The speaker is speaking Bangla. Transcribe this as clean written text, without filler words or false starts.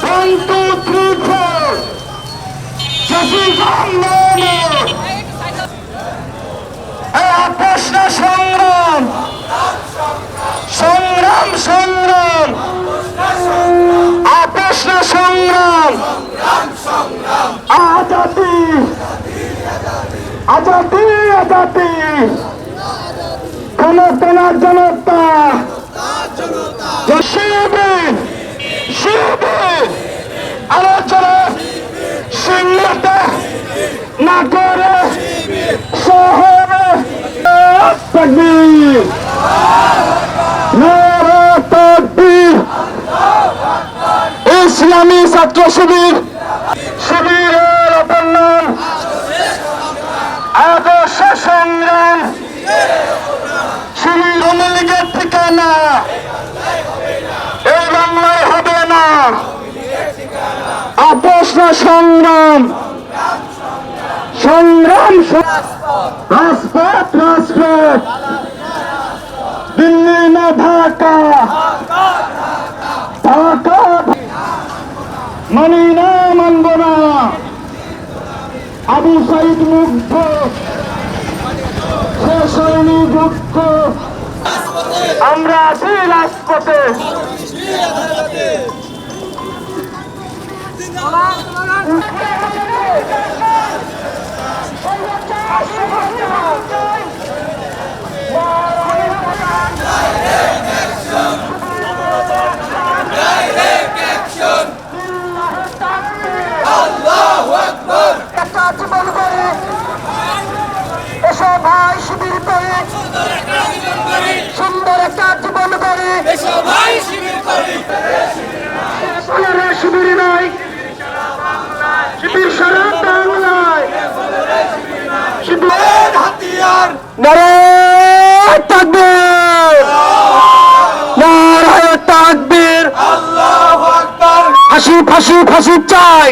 1 2 3 4 প্রশ্ন সংগ্রাম সংগ্রাম সংগ্রাম প্রশ্ন সংগ্রাম আজাদি আজাদি আজাদি জনতার জনতা শিবির শিবির আলোচনা সিংহতে না করে শহরে তাকবীর নারা তাকবীর ইসলামী ছাত্র শিবির শিবিরের অপর নাম আদর্শ সংগ্রাম শিবির আওয়ামী লীগের ঠিকানা এই বাংলায় হবে না আপোষ না সংগ্রাম সংগ্রাম রাজপথ রাজপথ দিল্লি না ঢাকা ঢাকা মানি না মানব না আবু সাইদ মুগ্ধ শেষ হয়নি যুদ্ধ আমরা আছি রাজপথে এসো ভাই শিবির করে সুন্দর একটা জীবন করে শিবির নয় শিবির সারা বাংলায় শিবির হাতিয়ার নারায়ে তাকবীর নারায়ে তাকবীর আল্লাহু আকবার ফাঁসি ফাঁসি ফাঁসি চাই